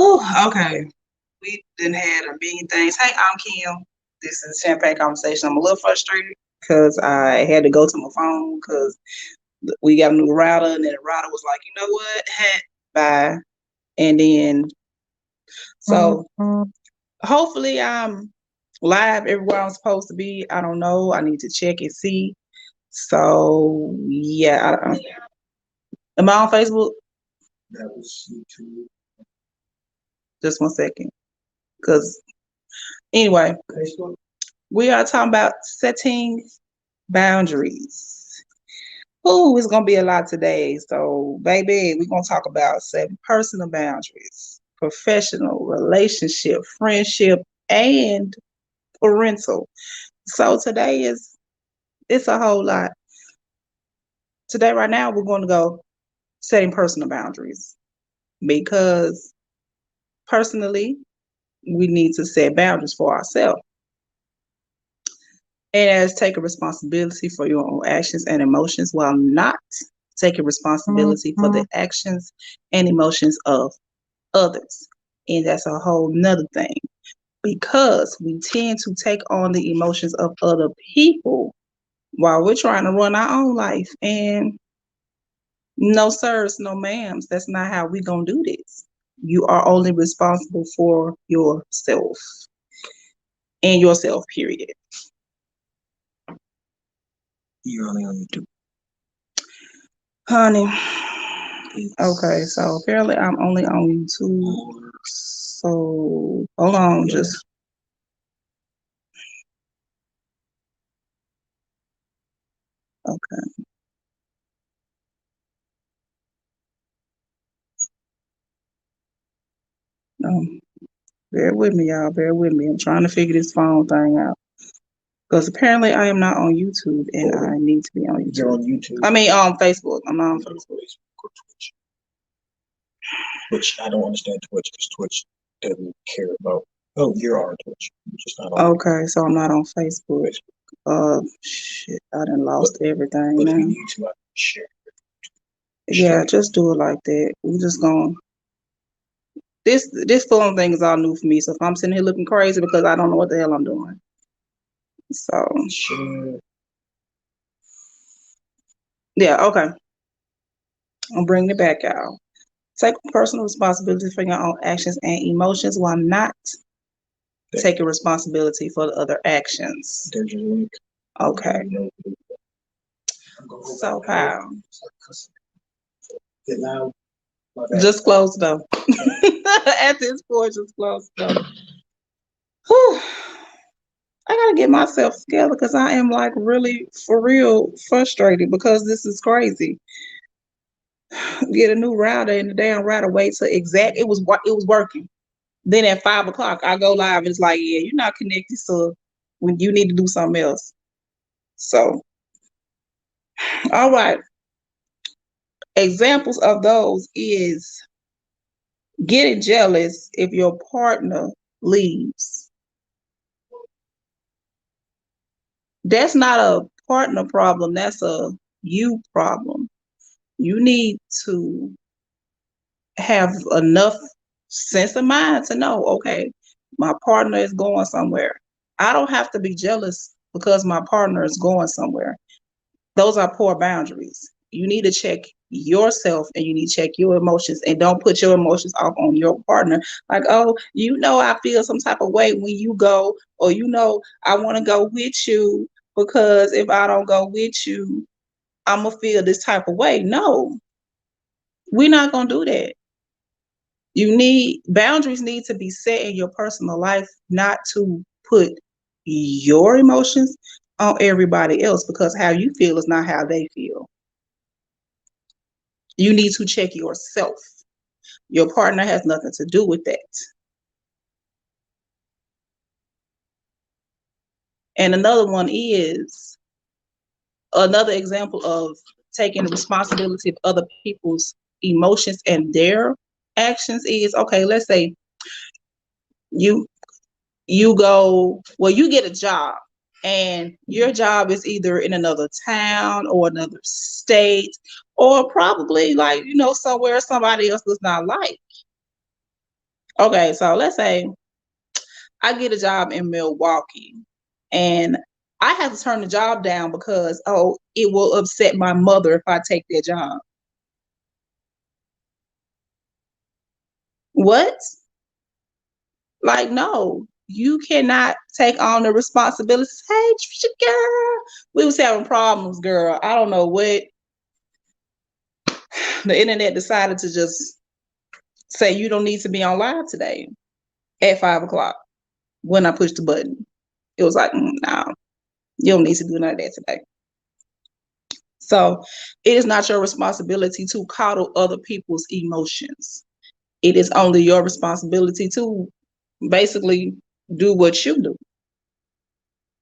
Whew, okay. We done had a million things. Hey, I'm Kim. This is Champagne Conversation. I'm a little frustrated because I had to go to my phone because we got a new router, and then the router was like, you know what? Bye. And then, so hopefully I'm live everywhere I'm supposed to be. I don't know. I need to check and see. So, yeah. Am I on Facebook? That was YouTube. Just 1 second. Because, anyway, we are talking about setting boundaries. Ooh, it's gonna be a lot today. So, baby, we're gonna talk about setting personal boundaries, professional, relationship, friendship, and parental. So today it's a whole lot. Today, right now, we're going to go setting personal boundaries because personally, we need to set boundaries for ourselves. And as taking responsibility for your own actions and emotions while not taking responsibility for the actions and emotions of others. And that's a whole nother thing because we tend to take on the emotions of other people while we're trying to run our own life. And no sirs, no ma'ams, that's not how we gonna do this. You are only responsible for yourself and yourself, period. You're only on YouTube. Honey. Okay, so apparently I'm only on YouTube. So hold on, just okay. Um, bear with me, y'all. Bear with me. I'm trying to figure this phone thing out. Because apparently I am not on YouTube and I need to be on YouTube. You're on YouTube. I mean on Facebook. I'm not on Facebook. Twitch. Which I don't understand Twitch because Twitch doesn't care about. Oh, you're on Twitch. You're just not on. Okay, so I'm not on Facebook. Shit, I done lost everything now. YouTube, I share. Yeah, just do it like that. We just gonna this phone thing is all new for me. So if I'm sitting here looking crazy because I don't know what the hell I'm doing. So sure. Yeah, okay. I'm bringing it back, y'all. Take personal responsibility for your own actions and emotions while not taking responsibility for the other actions. Okay. So, Kyle. Just close the door. At this point, just close the door. Whew. I gotta get myself together because I am like really for real frustrated because this is crazy. Get a new router and the damn router waits to exact it was working. Then at 5 o'clock I go live and it's like, yeah, you're not connected, so when you need to do something else. So all right. Examples of those is getting jealous if your partner leaves. That's not a partner problem, that's a you problem. You need to have enough sense of mind to know, okay, my partner is going somewhere. I don't have to be jealous because my partner is going somewhere. Those are poor boundaries. You need to check yourself and you need to check your emotions and don't put your emotions off on your partner. Like, oh, I feel some type of way when you go, or I want to go with you because if I don't go with you, I'm gonna feel this type of way. No, we're not gonna do that. Boundaries need to be set in your personal life, not to put your emotions on everybody else because how you feel is not how they feel. You need to check yourself. Your partner has nothing to do with that. And another example of taking responsibility of other people's emotions and their actions is, okay, let's say you you get a job and your job is either in another town or another state or probably somewhere somebody else does not like. Okay, so let's say I get a job in Milwaukee and I have to turn the job down because, oh, it will upset my mother if I take that job. What? Like, no, you cannot take on the responsibilities. Hey, Trisha, girl, we was having problems, girl. I don't know what the internet decided to just say you don't need to be on live today at 5 o'clock when I pushed the button. It was like, no, you don't need to do none of that today. So it is not your responsibility to coddle other people's emotions. It is only your responsibility to basically do what you do.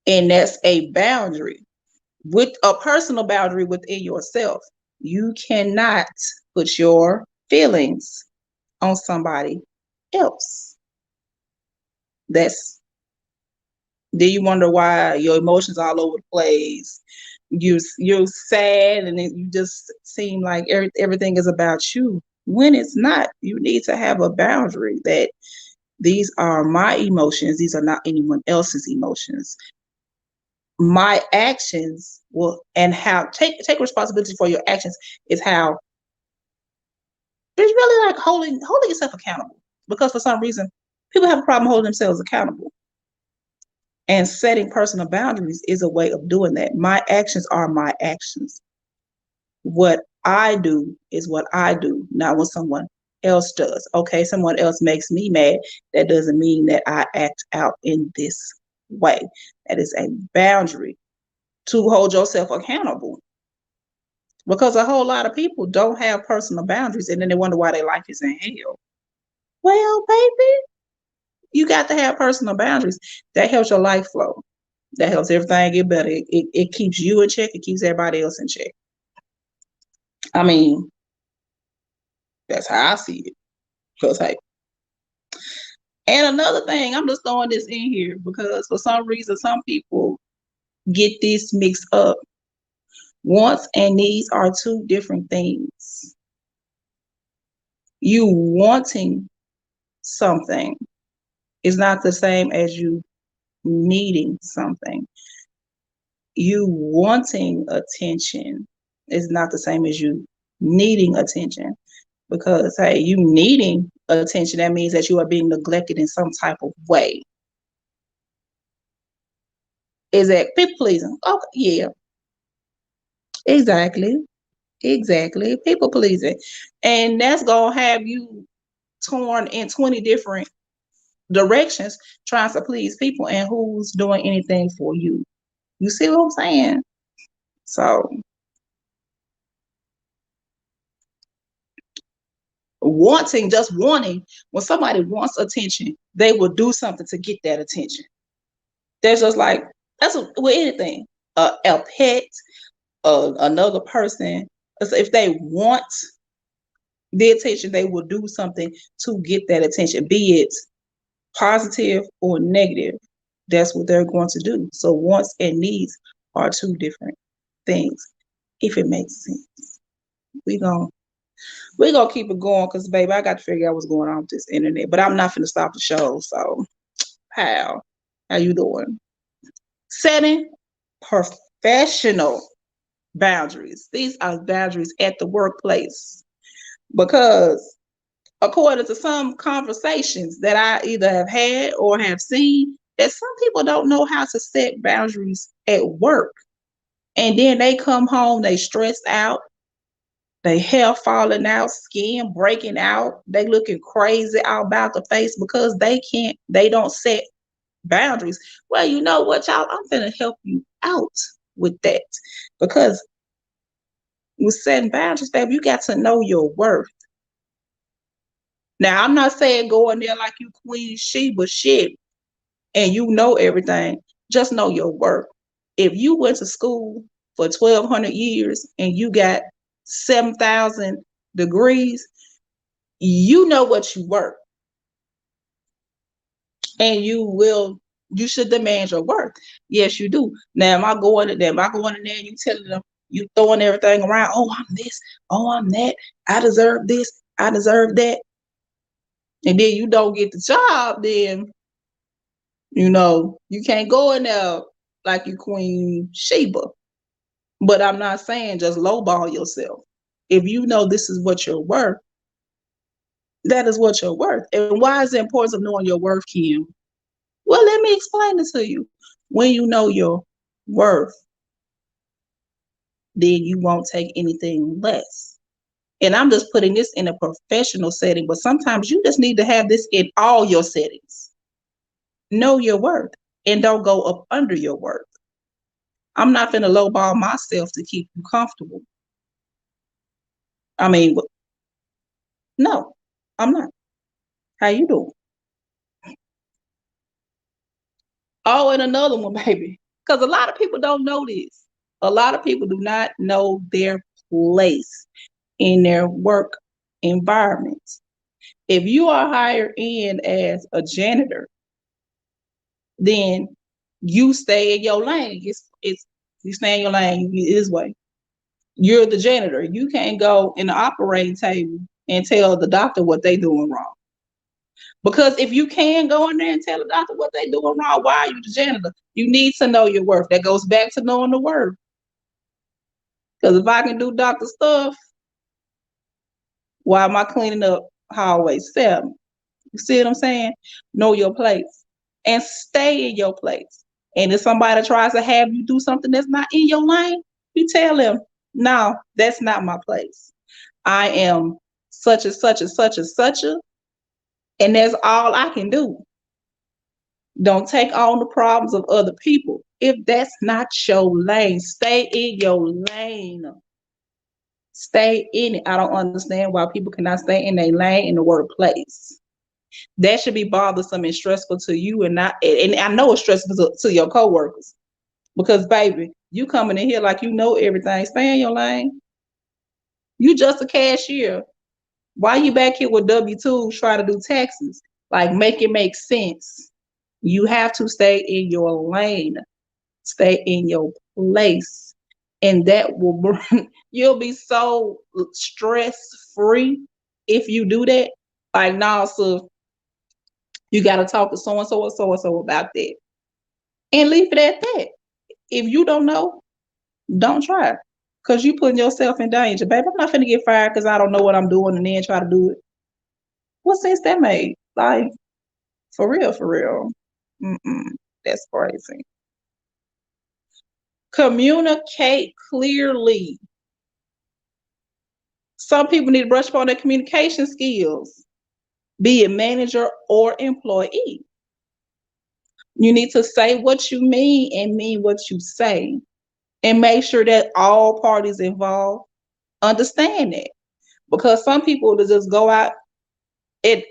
And that's a boundary, with a personal boundary within yourself. You cannot put your feelings on somebody else. That's Then you wonder why your emotions all over the place. You're sad, and you just seem like everything is about you. When it's not, you need to have a boundary that these are my emotions. These are not anyone else's emotions. My actions will, and how take responsibility for your actions is how it's really like holding yourself accountable. Because for some reason, people have a problem holding themselves accountable. And setting personal boundaries is a way of doing that. My actions are my actions. What I do is what I do, not what someone else does. Okay, someone else makes me mad. That doesn't mean that I act out in this way. That is a boundary to hold yourself accountable. Because a whole lot of people don't have personal boundaries and then they wonder why their life is in hell. Well, baby, you got to have personal boundaries. That helps your life flow. That helps everything get better. It keeps you in check. It keeps everybody else in check. I mean, that's how I see it. Because, hey, and another thing, I'm just throwing this in here because for some reason, some people get this mixed up. Wants and needs are two different things. You wanting something is not the same as you needing something. You wanting attention is not the same as you needing attention. Because, hey, you needing attention, that means that you are being neglected in some type of way. Is that people pleasing? Okay, yeah, exactly. Exactly. People pleasing. And that's going to have you torn in 20 different directions trying to please people, and who's doing anything for you. You see what I'm saying? So, just wanting, when somebody wants attention, they will do something to get that attention. There's just like, with anything, a pet, another person. So if they want the attention, they will do something to get that attention, be it positive or negative. That's what they're going to do. So wants and needs are two different things, if it makes sense. We gon' we gonna keep it going because, baby, I got to figure out what's going on with this internet. But I'm not finna stop the show. So, how you doing? Setting professional boundaries. These are boundaries at the workplace because, according to some conversations that I either have had or have seen, that some people don't know how to set boundaries at work. And then they come home, they stressed out, they hair falling out, skin breaking out, they looking crazy out about the face because they don't set boundaries. Well, you know what, y'all? I'm gonna help you out with that because with setting boundaries, baby, you got to know your worth. Now, I'm not saying go in there like you Queen Sheba shit and you know everything. Just know your worth. If you went to school for 1,200 years and you got 7,000 degrees, you know what you worth, and you should demand your worth. Yes, you do. Now, am I going in there and you telling them, you throwing everything around? Oh, I'm this. Oh, I'm that. I deserve this. I deserve that. and then you don't get the job, then you can't go in there like you Queen Sheba. But I'm not saying just lowball yourself. If you know this is what you're worth, that is what you're worth. And why is the importance of knowing your worth, Kim? Well, let me explain it to you. When you know your worth, then you won't take anything less. And I'm just putting this in a professional setting, but sometimes you just need to have this in all your settings. Know your worth and don't go up under your worth. I'm not going to lowball myself to keep you comfortable. I mean, no, I'm not. How you doing? Oh, and another one, baby. Because a lot of people don't know this. A lot of people do not know their place in their work environment. If you are hired in as a janitor, then you stay in your lane. It's you stay in your lane, you this way. You're the janitor. You can't go in the operating table and tell the doctor what they doing wrong. Because if you can go in there and tell the doctor what they doing wrong, why are you the janitor? You need to know your worth. That goes back to knowing the worth. Because if I can do doctor stuff, why am I cleaning up hallway 7? You see what I'm saying? Know your place and stay in your place. And if somebody tries to have you do something that's not in your lane, you tell them, no, that's not my place. I am such and such and such and such a, and that's all I can do. Don't take on the problems of other people. If that's not your lane, stay in your lane. Stay in it. I don't understand why people cannot stay in their lane in the workplace. That should be bothersome and stressful to you, and not. And I know it's stressful to your coworkers, because baby, you coming in here like you know everything. Stay in your lane. You just a cashier. Why you back here with W-2s trying to do taxes? Like, make it make sense. You have to stay in your lane. Stay in your place. And that will bring, you'll be so stress free if you do that. Like, nah, so you got to talk to so and so and so and so about that. And leave it at that. If you don't know, don't try. Because you putting yourself in danger. Baby, I'm not finna get fired because I don't know what I'm doing and then try to do it. What sense that made? Like, for real, for real. That's crazy. Communicate clearly. Some people need to brush up on their communication skills, be it manager or employee. You need to say what you mean and mean what you say, and make sure that all parties involved understand that. Because some people will just go out let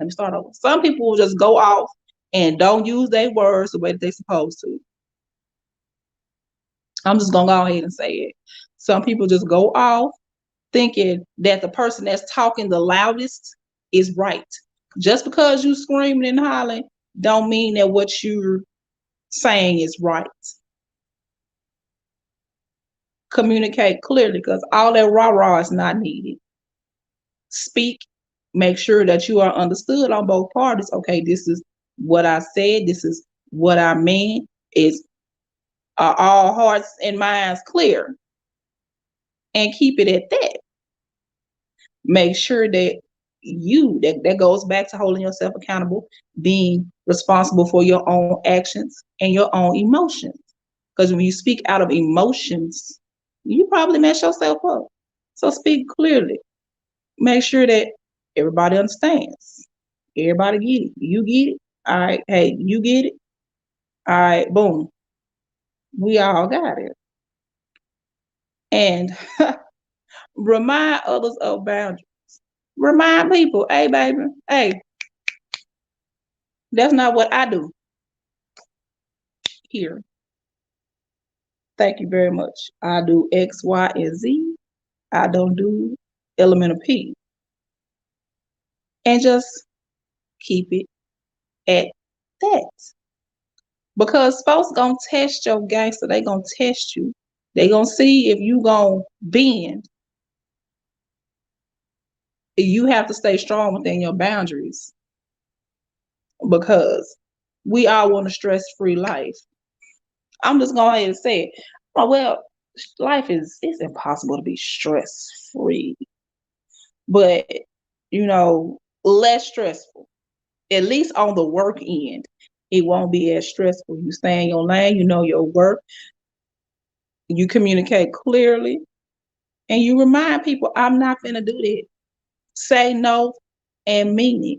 me start over. Some people will just go off and don't use their words the way that they're supposed to. I'm just gonna go ahead and say it. Some people just go off thinking that the person that's talking the loudest is right. Just because you screaming and hollering don't mean that what you're saying is right. Communicate clearly, because all that rah-rah is not needed. Speak, make sure that you are understood on both parties. Okay, this is what I said, this is what I mean. Is all hearts and minds clear? And keep it at that. Make sure that that goes back to holding yourself accountable, being responsible for your own actions and your own emotions. Because when you speak out of emotions, you probably mess yourself up. So speak clearly. Make sure that everybody understands. Everybody get it. You get it. All right. Hey, you get it. All right. Boom. We all got it. And remind others of boundaries. Remind people, hey, baby, hey, that's not what I do here. Thank you very much. I do X, Y, and Z. I don't do element of P. And just keep it at that. Because folks gonna test your gangster. They gonna test you. They gonna see if you gonna bend. You have to stay strong within your boundaries because we all want a stress-free life. I'm just going ahead and say it. Oh, well, life is it's impossible to be stress-free, but less stressful. At least on the work end, it won't be as stressful. You stay in your lane, you know your work, you communicate clearly, and you remind people, I'm not gonna do that. Say no and mean it.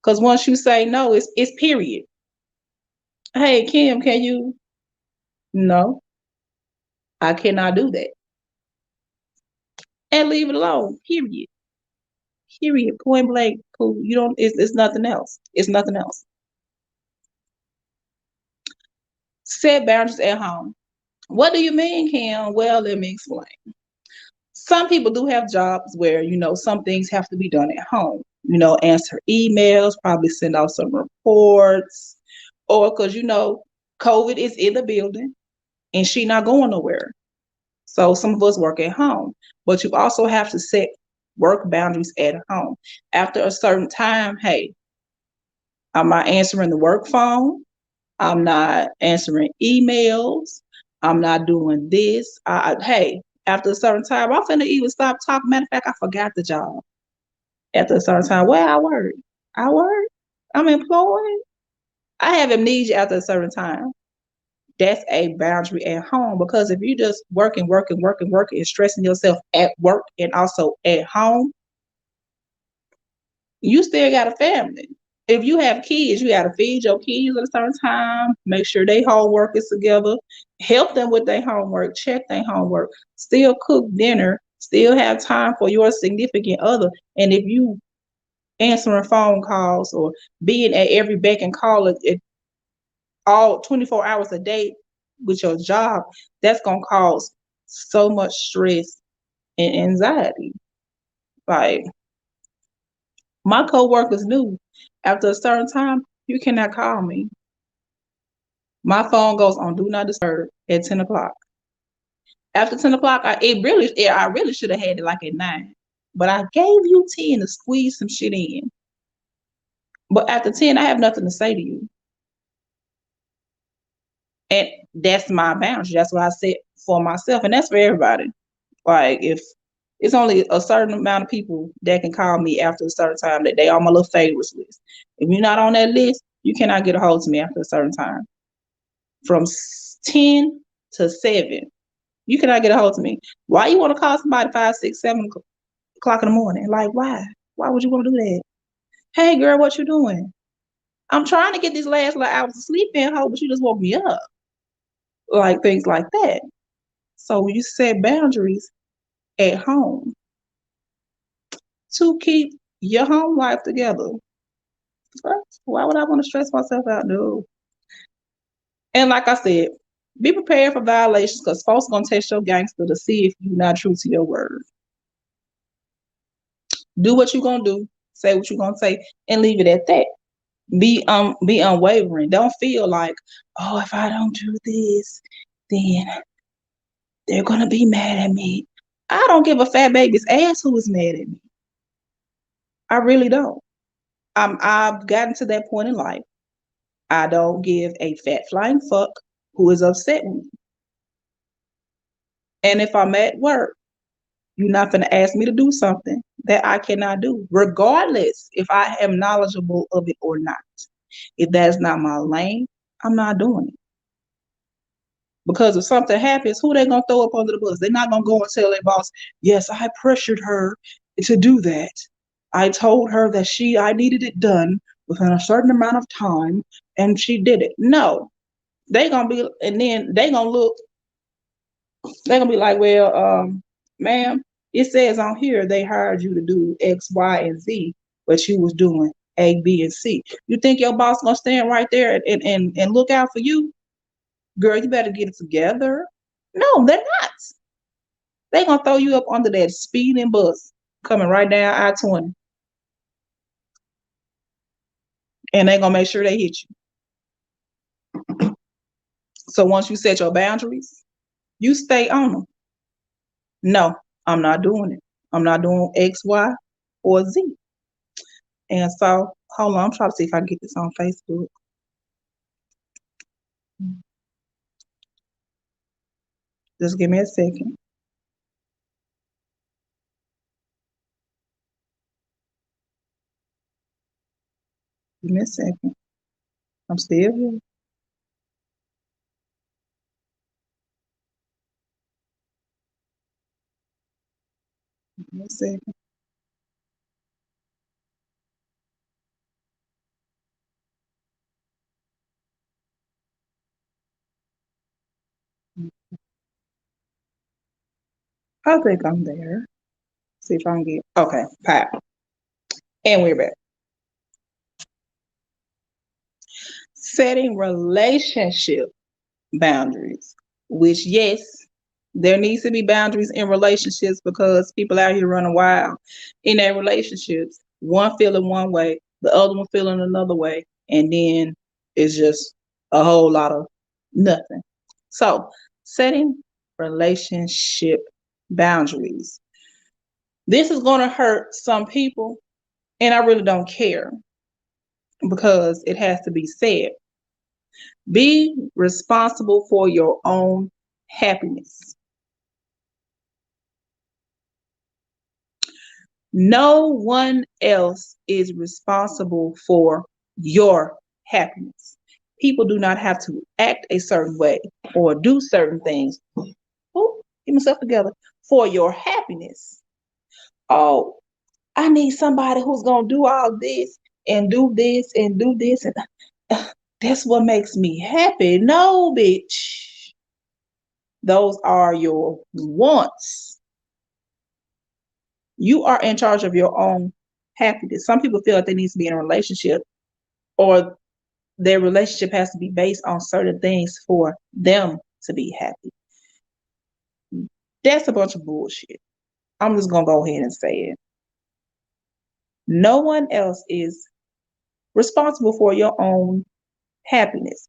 Because once you say no, it's period. Hey Kim, can you? No, I cannot do that. And leave it alone. Period. Period. Point blank. Cool. You don't. It's nothing else. It's nothing else. Set boundaries at home. What do you mean, Kim? Well, let me explain. Some people do have jobs where some things have to be done at home. Answer emails, probably send out some reports, or because COVID is in the building and she not going nowhere. So some of us work at home, but you also have to set work boundaries at home. After a certain time, hey, I'm not answering the work phone. I'm not answering emails. I'm not doing this. Hey, after a certain time, I'm finna even stop talking. Matter of fact, I forgot the job. After a certain time, where I work. I work. I'm employed. I have amnesia after a certain time. That's a boundary at home because if you just working, and stressing yourself at work and also at home, you still got a family. If you have kids, you got to feed your kids at a certain time, make sure they homework is together, help them with their homework, check their homework, still cook dinner, still have time for your significant other. And if you answering phone calls or being at every beck and call at all 24 hours a day with your job, that's going to cause so much stress and anxiety. Like my coworkers knew after a certain time, you cannot call me. My phone goes on do not disturb at 10 o'clock. After 10 o'clock, I really should have had it like at 9. But I gave you 10 to squeeze some shit in. But after 10, I have nothing to say to you. And that's my boundary. That's what I set for myself. And that's for everybody. Like if it's only a certain amount of people that can call me after a certain time that they on my little favorites list. If you're not on that list, you cannot get a hold of me after a certain time. From 10 to 7, you cannot get a hold of me. Why you want to call somebody 5, 6, 7 o'clock in the morning? Like, why? Why would you want to do that? Hey, girl, what you doing? I'm trying to get these last little hours of sleep in, hope, but you just woke me up. Like, things like that. So you set boundaries at home to keep your home life together. Why would I want to stress myself out? No. And like I said, be prepared for violations because folks gonna test your gangster to see if you're not true to your word. Do what you're gonna do, say what you're gonna say, and leave it at that. Be unwavering. Don't feel like, oh, if I don't do this, then they're gonna be mad at me. I don't give a fat baby's ass who is mad at me. I really don't. I've gotten to that point in life. I don't give a fat flying fuck who is upset with me. And if I'm at work, you're not going to ask me to do something that I cannot do, regardless if I am knowledgeable of it or not. If that's not my lane, I'm not doing it. Because if something happens, who they gonna throw up under the bus? They're not gonna go and tell their boss, yes, I pressured her to do that. I told her that I needed it done within a certain amount of time, and she did it. No, they gonna be, and then they're gonna be like, well, ma'am, it says on here they hired you to do X, Y, and Z, but you was doing A, B, and C. You think your boss gonna stand right there and look out for you? Girl, you better get it together. No, they're not. They gonna throw you up under that speeding bus coming right down I-20. And they gonna make sure they hit you. So once you set your boundaries, you stay on them. No, I'm not doing it. I'm not doing X, Y. or Z. And so, hold on, I'm trying to see if I can get this on Facebook. Just give me a second. Give me a second. I'm still here. Give me a second. I think I'm there. See if I can get. Okay, pop. And we're back. Setting relationship boundaries, which, yes, there needs to be boundaries in relationships because people out here running wild in their relationships. One feeling one way, the other one feeling another way, and then it's just a whole lot of nothing. So, setting relationship boundaries. This is going to hurt some people, and I really don't care because it has to be said. Be responsible for your own happiness. No one else is responsible for your happiness. People do not have to act a certain way or do certain things. Ooh, get myself together for your happiness. Oh, I need somebody who's going to do all this and do this and do this. And that's what makes me happy. No, bitch. Those are your wants. You are in charge of your own happiness. Some people feel like they need to be in a relationship or their relationship has to be based on certain things for them to be happy. That's a bunch of bullshit. I'm just going to go ahead and say it. No one else is responsible for your own happiness.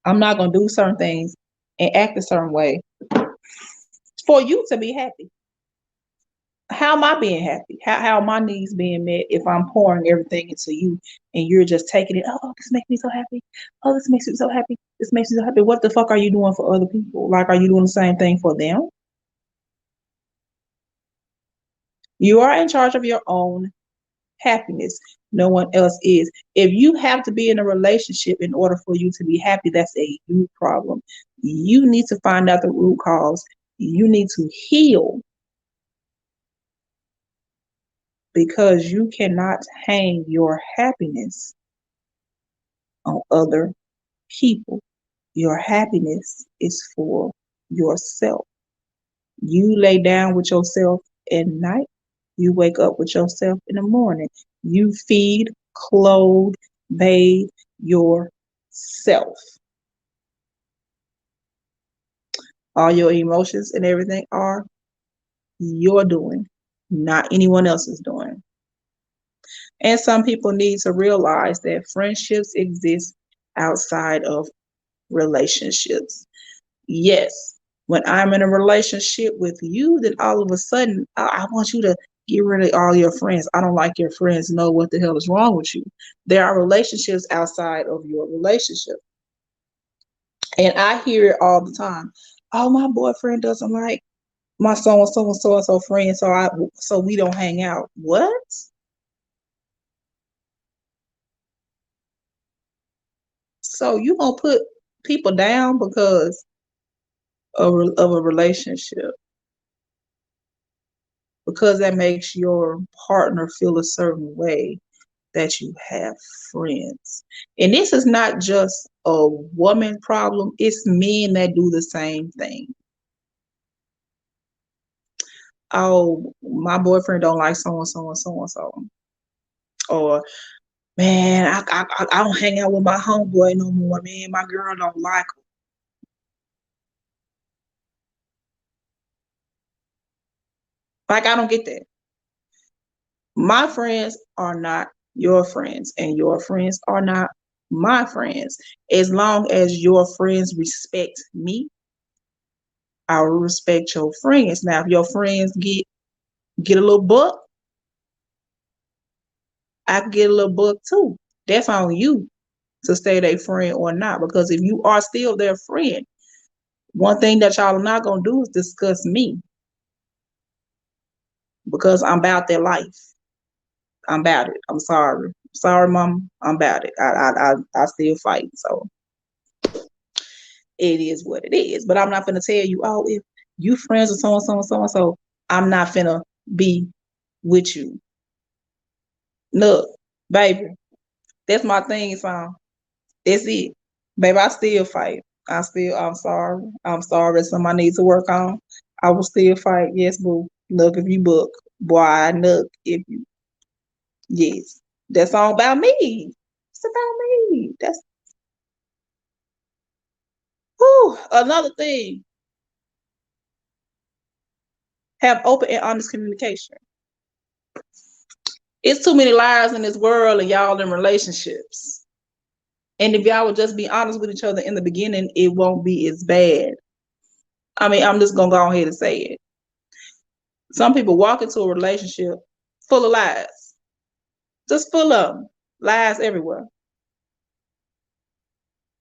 I'm not going to do certain things and act a certain way for you to be happy. How am I being happy? How are my needs being met if I'm pouring everything into you and you're just taking it? Oh, this makes me so happy. Oh, this makes me so happy. This makes me so happy. What the fuck are you doing for other people? Like, are you doing the same thing for them? You are in charge of your own happiness. No one else is. If you have to be in a relationship in order for you to be happy, that's a you problem. You need to find out the root cause. You need to heal because you cannot hang your happiness on other people. Your happiness is for yourself. You lay down with yourself at night. You wake up with yourself in the morning. You feed, clothe, bathe yourself. All your emotions and everything are your doing, not anyone else's doing. And some people need to realize that friendships exist outside of relationships. Yes, when I'm in a relationship with you, then all of a sudden I want you to get rid of all your friends. I don't like your friends. Know what the hell is wrong with you. There are relationships outside of your relationship. And I hear it all the time. Oh, my boyfriend doesn't like my so and so and so and so friend, so we don't hang out. What? So you gonna put people down because of a relationship because that makes your partner feel a certain way that you have friends. And this is not just a woman problem, it's men that do the same thing. Oh, my boyfriend don't like so and so and so and so. Or man, I don't hang out with my homeboy no more. Man, my girl don't like him. Like I don't get that. My friends are not your friends, and your friends are not my friends. As long as your friends respect me, I will respect your friends. Now, if your friends get Get a little buck, I can get a little buck too. That's on you to stay their friend or not. Because if you are still their friend, one thing that y'all are not gonna do is discuss me because I'm about their life. I'm about it. I'm sorry. Sorry, mom. I'm about it. I still fight. So it is what it is. But I'm not gonna tell you, oh, if you friends with so and so and so and so, I'm not finna be with you. Look, baby, that's my thing song. That's it. Baby, I still fight. I'm sorry. I'm sorry. It's something I need to work on. I will still fight. Yes, boo. Look, if you book. Boy, I look if you, yes. That's all about me. It's about me. That's, whew. Another thing, have open and honest communication. It's too many lies in this world and y'all in relationships. And if y'all would just be honest with each other in the beginning, it won't be as bad. I mean, I'm just gonna go ahead and say it. Some people walk into a relationship full of lies, just full of them, lies everywhere.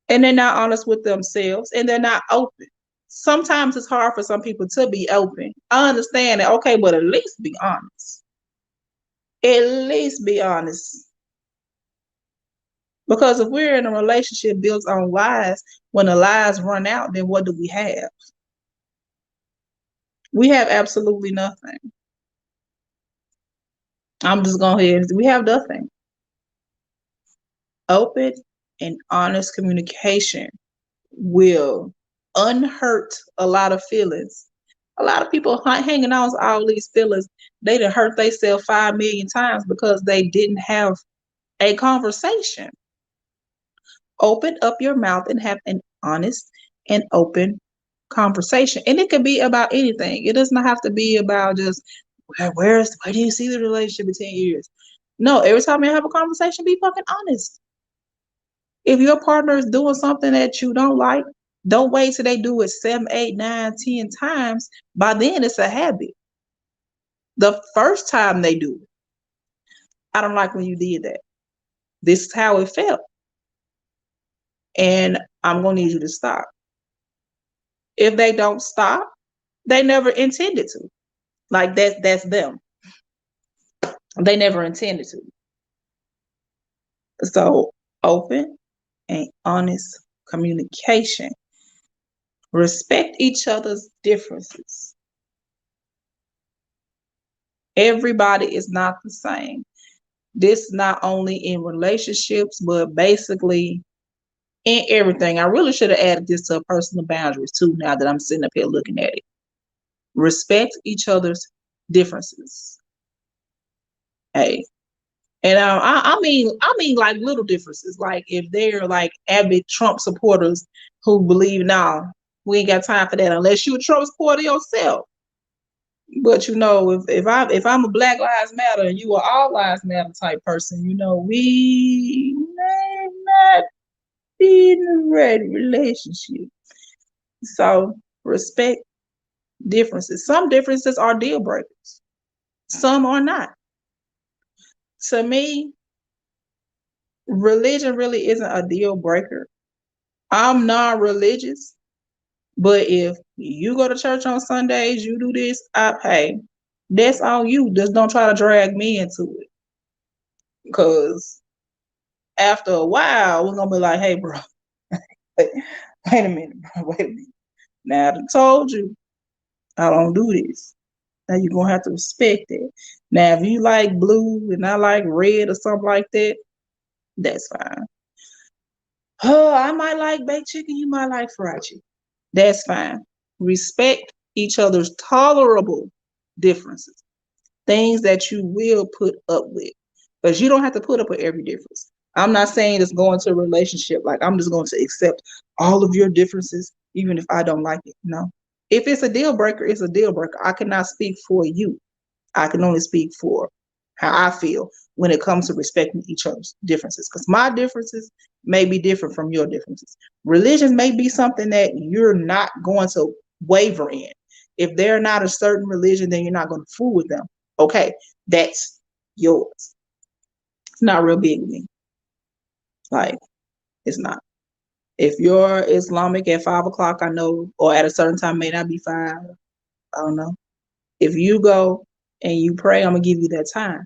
And they're not honest with themselves and they're not open. Sometimes it's hard for some people to be open. I understand that, okay, but at least be honest. At least be honest. Because if we're in a relationship built on lies, when the lies run out, then what do we have? We have absolutely nothing. I'm just going ahead. We have nothing. Open and honest communication will unhurt a lot of feelings. A lot of people hanging on to all these feelings, they done hurt themselves 5 million times because they didn't have a conversation. Open up your mouth and have an honest and open conversation. And it could be about anything. It does not have to be about just where do you see the relationship in 10 years? No, every time you have a conversation, be fucking honest. If your partner is doing something that you don't like, don't wait till they do it 7, 8, 9, 10 times. By then, it's a habit. The first time they do it, I don't like when you did that. This is how it felt. And I'm going to need you to stop. If they don't stop, they never intended to. Like that's them. They never intended to. So open and honest communication. Respect each other's differences. Everybody is not the same. This not only in relationships, but basically in everything. I really should have added this to personal boundaries too, now that I'm sitting up here looking at it. Respect each other's differences. Hey. And I mean, like little differences. Like if they're like avid Trump supporters who believe, now we ain't got time for that unless you're a Trump supporter yourself. But if I'm a Black Lives Matter and you are All Lives Matter type person, we may not be in the right relationship. So respect differences. Some differences are deal breakers. Some are not. To me, religion really isn't a deal breaker. I'm non-religious, but if you go to church on Sundays, you do this, hey, that's on you. Just don't try to drag me into it. Because after a while, we're gonna be like, hey, bro, wait a minute, bro, wait a minute. Now I told you I don't do this. Now you're gonna have to respect it. Now if you like blue and I like red or something like that, that's fine. Oh, I might like baked chicken, you might like fried chicken. That's fine. Respect each other's tolerable differences, things that you will put up with. Because you don't have to put up with every difference. I'm not saying it's going to a relationship like I'm just going to accept all of your differences, even if I don't like it. No. If it's a deal breaker, it's a deal breaker. I cannot speak for you. I can only speak for how I feel when it comes to respecting each other's differences. Because my differences may be different from your differences. Religion may be something that you're not going to waver in. If they're not a certain religion, then you're not going to fool with them. Okay, that's yours. It's not real big with me. Like, it's not. If you're Islamic at 5 o'clock, I know, or at a certain time, may not be 5. I don't know. If you go and you pray, I'm gonna give you that time.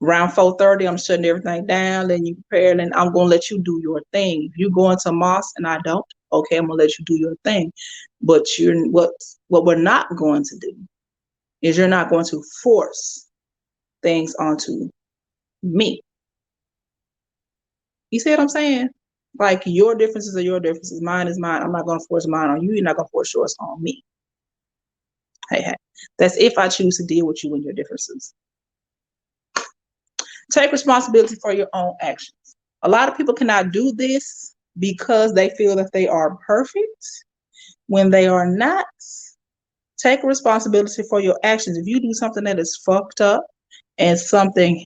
Around 4:30, I'm shutting everything down, then you prepare, and I'm gonna let you do your thing. If you go into mosque and I don't, okay, I'm gonna let you do your thing. But you're what we're not going to do is you're not going to force things onto me. You see what I'm saying? Like your differences are your differences, mine is mine. I'm not gonna force mine on you. You're not gonna force yours on me. Hey. That's if I choose to deal with you and your differences. Take responsibility for your own actions. A lot of people cannot do this because they feel that they are perfect when they are not. Take responsibility for your actions. If you do something that is fucked up and something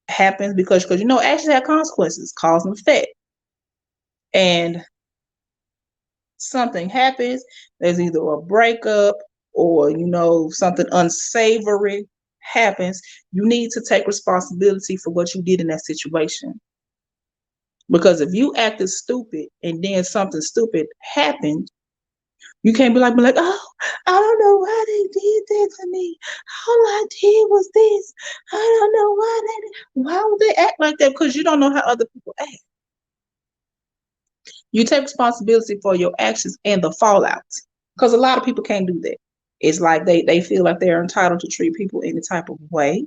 happens because you know actions have consequences, cause and effect. And something happens, there's either a breakup or you know something unsavory happens, you need to take responsibility for what you did in that situation. Because if you acted stupid and then something stupid happened, you can't be like, oh, I don't know why they did that to me. All I did was this. I don't know why would they act like that? Because you don't know how other people act. You take responsibility for your actions and the fallout. Because a lot of people can't do that. It's like they feel like they're entitled to treat people any type of way.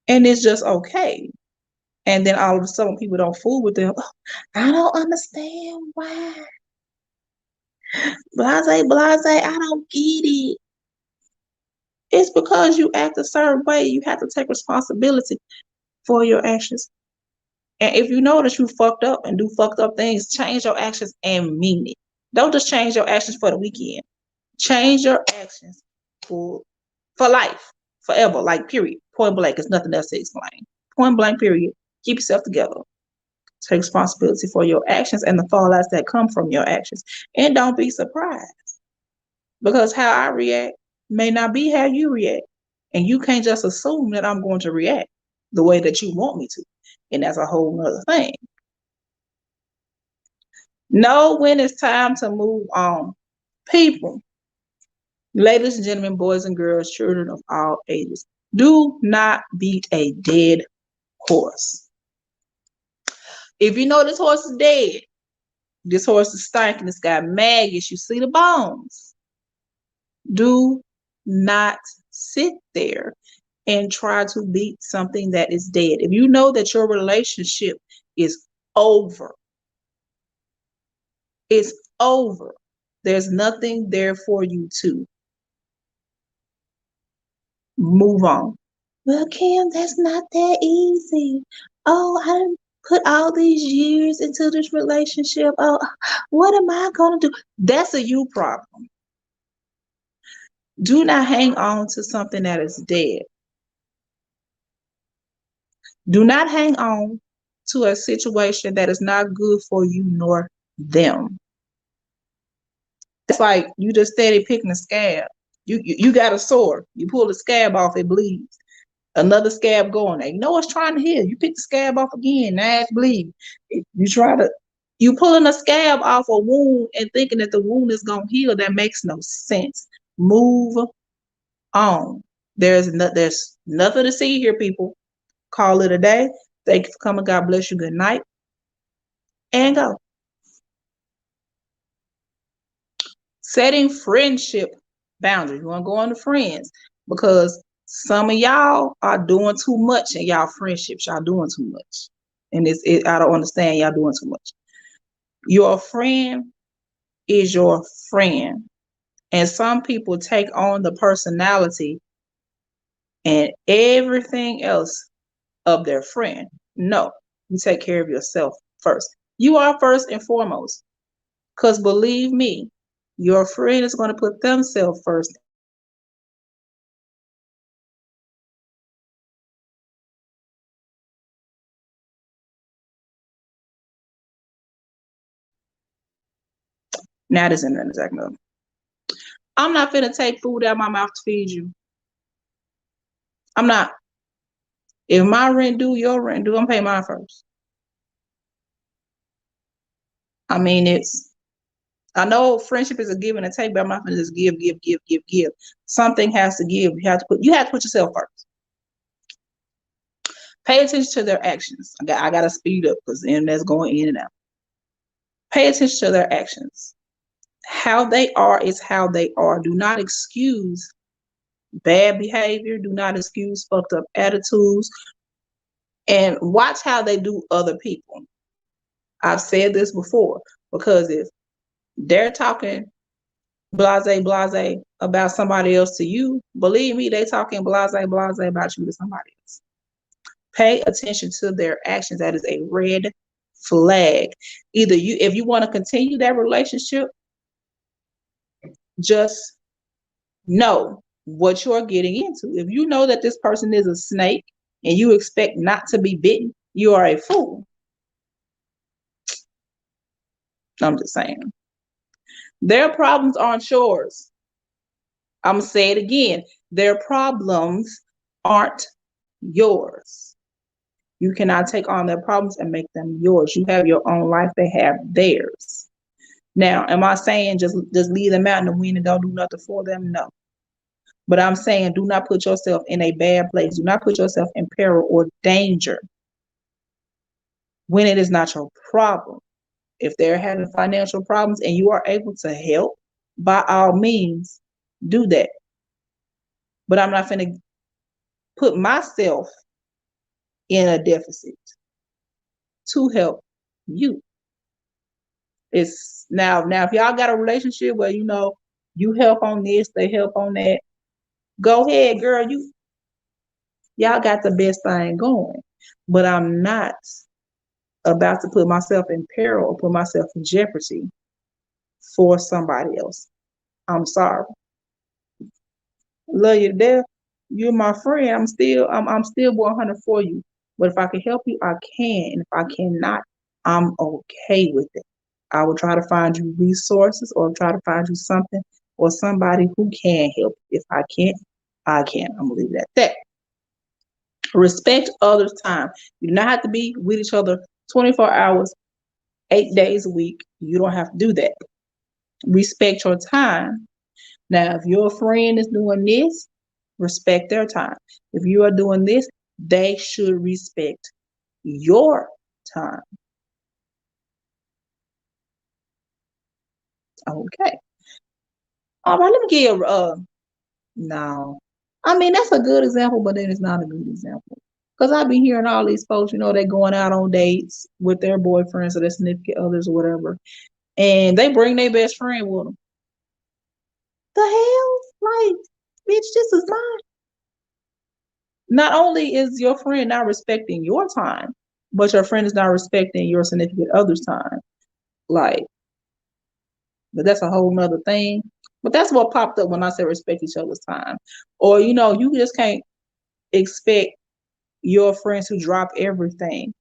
And it's just okay. And then all of a sudden people don't fool with them. Oh, I don't understand why. Blase, I don't get it. It's because you act a certain way. You have to take responsibility for your actions. And if you know that you fucked up and do fucked up things, change your actions and mean it. Don't just change your actions for the weekend. Change your actions for life, forever, like period. Point blank. There's nothing else to explain. Point blank, period. Keep yourself together. Take responsibility for your actions and the fallouts that come from your actions. And don't be surprised. Because how I react may not be how you react. And you can't just assume that I'm going to react the way that you want me to. And that's a whole nother thing. Know when it's time to move on. People, ladies and gentlemen, boys and girls, children of all ages, do not beat a dead horse. If you know this horse is dead, this horse is stinking, it's got maggots, you see the bones. Do not sit there and try to beat something that is dead. If you know that your relationship is over, it's over. There's nothing there for you to move on. Well, Kim, that's not that easy. Oh, I didn't put all these years into this relationship. Oh, what am I going to do? That's a you problem. Do not hang on to something that is dead. Do not hang on to a situation that is not good for you nor them. It's like you just steady picking a scab. You got a sore. You pull the scab off, it bleeds. Another scab going there. You know what's trying to heal. You pick the scab off again, now it's bleeding. You pulling a scab off a wound and thinking that the wound is gonna heal. That makes no sense. Move on. There's nothing to see here, people. Call it a day. Thank you for coming. God bless you. Good night. And go. Setting friendship boundaries. You want to go on to friends because some of y'all are doing too much in y'all friendships. Y'all doing too much. And I don't understand y'all doing too much. Your friend is your friend. And some people take on the personality and everything else of their friend. No, you take care of yourself first. You are first and foremost. Because believe me, your friend is going to put themselves first. Now this internet is acting up. I'm not finna take food out of my mouth to feed you. I'm not. If my rent due, your rent due, I'm paying mine first. I mean, I know friendship is a give and a take, but I'm not gonna just give, give, give, give, give. Something has to give. You have to put yourself first. Pay attention to their actions. I gotta speed up because the internet's going in and out. Pay attention to their actions. How they are is how they are. Do not excuse bad behavior. Do not excuse fucked up attitudes. And watch how they do other people. I've said this before because if they're talking blase about somebody else to you, believe me, they talking blase about you to somebody else. Pay attention to their actions. That is a red flag. If you want to continue that relationship, just know what you're getting into. If you know that this person is a snake and you expect not to be bitten, you are a fool. I'm just saying. Their problems aren't yours. I'm going to say it again. Their problems aren't yours. You cannot take on their problems and make them yours. You have your own life. They have theirs. Now, am I saying just leave them out in the wind and don't do nothing for them? No. But I'm saying do not put yourself in a bad place. Do not put yourself in peril or danger when it is not your problem. If they're having financial problems and you are able to help, by all means, do that. But I'm not going to put myself in a deficit to help you. It's now if y'all got a relationship where you help on this, they help on that, go ahead, girl. Y'all got the best thing going. But I'm not about to put myself in peril or put myself in jeopardy for somebody else. I'm sorry. Love you to death. You're my friend. I'm still 100 for you. But if I can help you, I can. And if I cannot, I'm okay with it. I will try to find you resources or try to find you something or somebody who can help. If I can't, I can't. I'm gonna leave it at that. Respect others' time. You do not have to be with each other 24 hours, 8 days a week. You don't have to do that. Respect your time. Now, if your friend is doing this, respect their time. If you are doing this, they should respect your time. Okay. All right, let me give you no. I mean, that's a good example, but then it's not a good example. Because I've been hearing all these folks, they going out on dates with their boyfriends or their significant others or whatever, and they bring their best friend with them. The hell? Like, bitch, this is mine. Not only is your friend not respecting your time, but your friend is not respecting your significant other's time. Like, but that's a whole nother thing. But that's what popped up when I said respect each other's time. Or, you just can't expect your friends to drop everything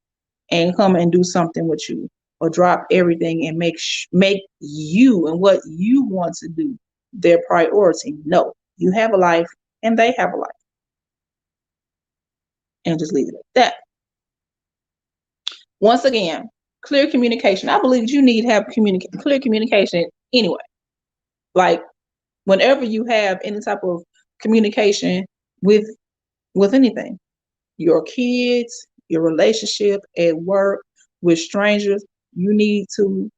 and come and do something with you, or drop everything and make you and what you want to do their priority. No, you have a life and they have a life. And just leave it at that. Once again, clear communication. I believe you need to have clear communication anyway. Like, whenever you have any type of communication with anything, your kids, your relationship, at work, with strangers, you need to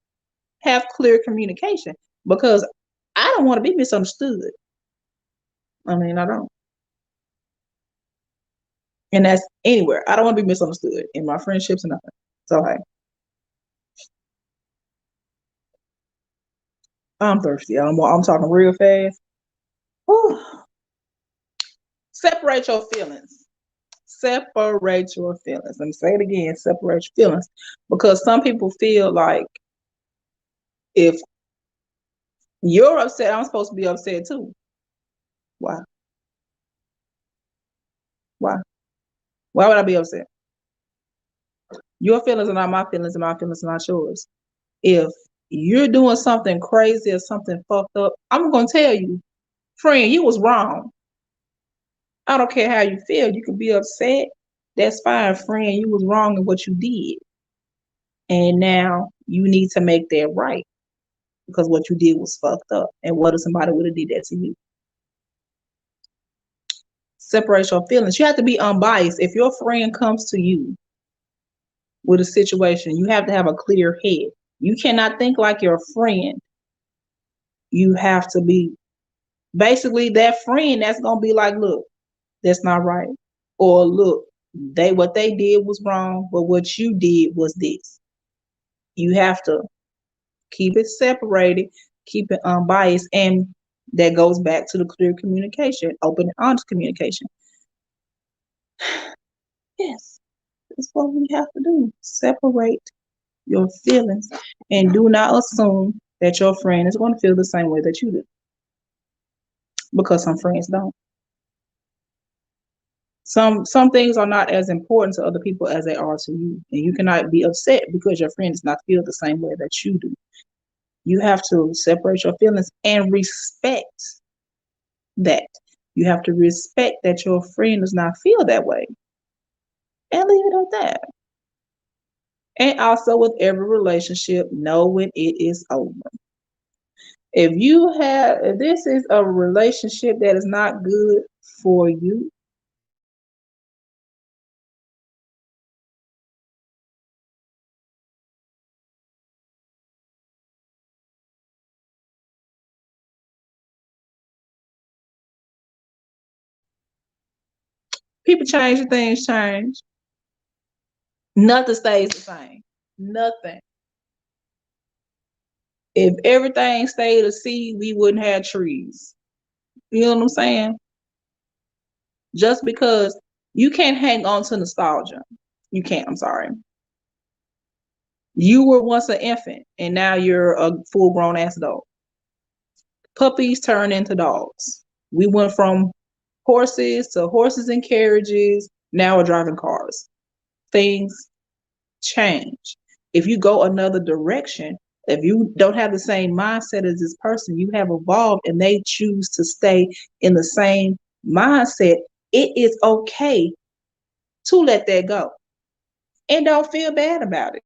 have clear communication, because I don't want to be misunderstood. I mean, I don't. And that's anywhere. I don't want to be misunderstood in my friendships and nothing. So, hey, I'm thirsty. I'm talking real fast. Whew. Separate your feelings. Separate your feelings. Let me say it again. Separate your feelings. Because some people feel like if you're upset, I'm supposed to be upset too. Why? Why? Why would I be upset? Your feelings are not my feelings, and my feelings are not yours. If you're doing something crazy or something fucked up, I'm going to tell you, friend, you was wrong. I don't care how you feel. You can be upset. That's fine, friend. You was wrong in what you did. And now you need to make that right because what you did was fucked up. And what if somebody would have did that to you? Separate your feelings. You have to be unbiased. If your friend comes to you with a situation, you have to have a clear head. You cannot think like your friend. You have to be basically that friend that's gonna be like, look, that's not right. Or look, what they did was wrong, but what you did was this. You have to keep it separated, keep it unbiased, and that goes back to the clear communication, open and honest communication. Yes, that's what we have to do. Separate your feelings and do not assume that your friend is going to feel the same way that you do. Because some friends don't. Some things are not as important to other people as they are to you. And you cannot be upset because your friend does not feel the same way that you do. You have to separate your feelings and respect that. You have to respect that your friend does not feel that way and leave it at that. And also with every relationship, know when it is over. If this is a relationship that is not good for you, people change and things change. Nothing stays the same. Nothing. If everything stayed a seed, we wouldn't have trees. You know what I'm saying? Just because you can't hang on to nostalgia. You can't, I'm sorry. You were once an infant and now you're a full grown ass adult. Puppies turn into dogs. We went from horses to horses and carriages. Now we're driving cars. Things change. If you go another direction, if you don't have the same mindset as this person, you have evolved and they choose to stay in the same mindset, it is okay to let that go. And don't feel bad about it.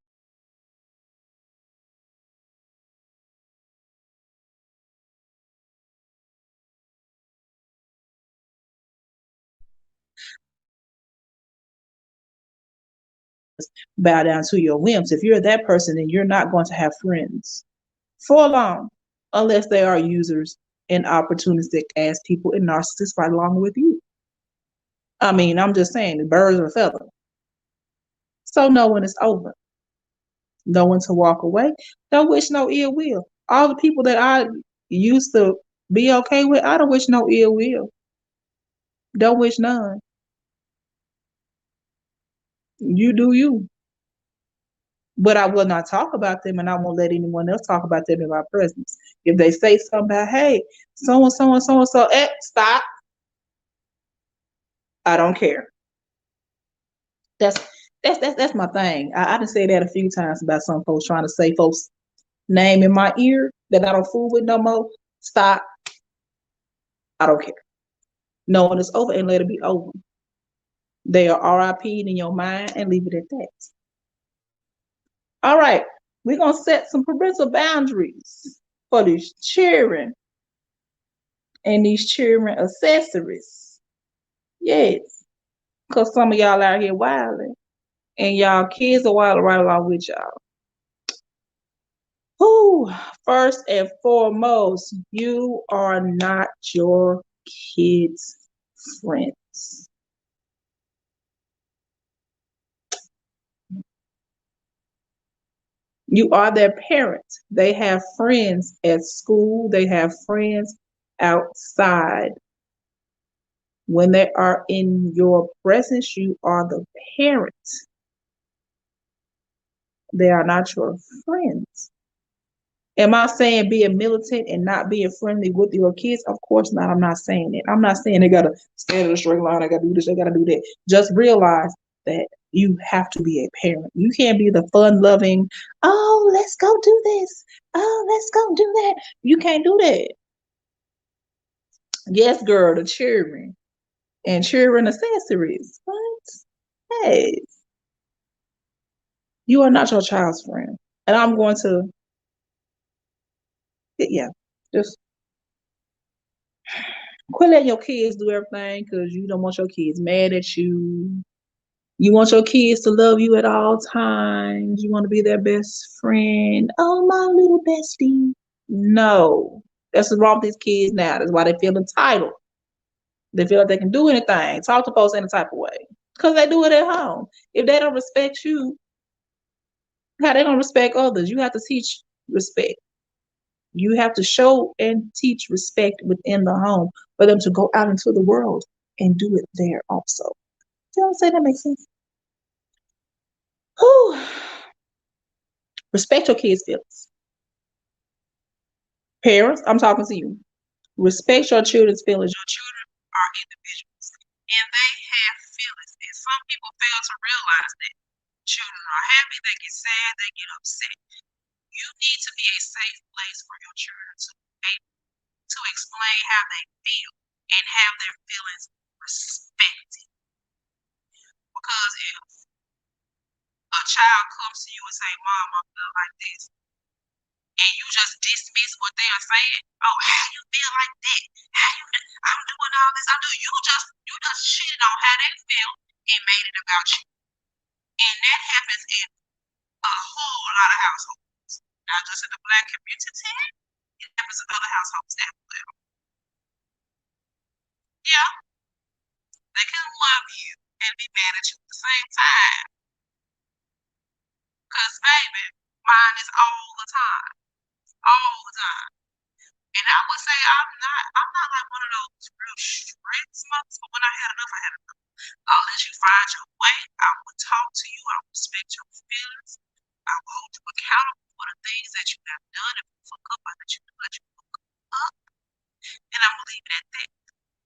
Bow down to your whims. If you're that person, then you're not going to have friends for long unless they are users and opportunistic ass people and narcissists right along with you. I mean, I'm just saying, the birds of a feather. So know when it's over. Know when to walk away. Don't wish no ill will. All the people that I used to be okay with, I don't wish no ill will. Don't wish none. You do you. But I will not talk about them and I won't let anyone else talk about them in my presence. If they say something about, hey, so and so and so and so, stop. I don't care. That's that's my thing. I done say that a few times about some folks trying to say folks' name in my ear that I don't fool with no more. Stop. I don't care. Knowing it's over and let it be over. They are RIP in your mind and leave it at that. All right. We're gonna set some parental boundaries for these children and these children accessories. Yes. Cause some of y'all out here wilding. And y'all kids are wilding right along with y'all. Who first and foremost, you are not your kids' friends. You are their parents. They have friends at school, they have friends outside. When they are in your presence, you are the parent. They are not your friends. Am I saying being militant and not being friendly with your kids? Of course not. I'm not saying it. I'm not saying they gotta stand in a straight line. I gotta do this. I gotta do that. Just realize that you have to be a parent. You can't be the fun-loving. Oh, let's go do this. Oh, let's go do that. You can't do that. Yes, girl, the children. and children accessories. What? Hey, you are not your child's friend. And I'm going to, yeah, just quit letting your kids do everything because you don't want your kids mad at you. You want your kids to love you at all times. You want to be their best friend. Oh, my little bestie. No, that's what's wrong with these kids now. That's why they feel entitled. They feel like they can do anything, talk to folks any type of way because they do it at home. If they don't respect you, how they gonna respect others? You have to teach respect. You have to show and teach respect within the home for them to go out into the world and do it there also. You know what I'm saying? That makes sense. Whew. Respect your kids' feelings. Parents, I'm talking to you. Respect your children's feelings. Your children are individuals and they have feelings. And some people fail to realize that. Children are happy, they get sad, they get upset. You need to be a safe place for your children to explain how they feel and have their feelings respected. Because if a child comes to you and say, Mom, I feel like this, and you just dismiss what they are saying, oh, how you feel like that? I'm doing all this, I'm doing you just shitted on how they feel and made it about you. And that happens in a whole lot of households. Not just in the Black community, it happens in other households as well. Yeah, they can love you and be mad at you at the same time. Because, baby, mine is all the time. All the time. And I would say I'm not like one of those real strict mothers, but when I had enough, I had enough. I'll let you find your way. I will talk to you. I will respect your feelings. I will hold you accountable for the things that you have done. If you fuck up, I let you fuck up. And I'm going to leave it at that.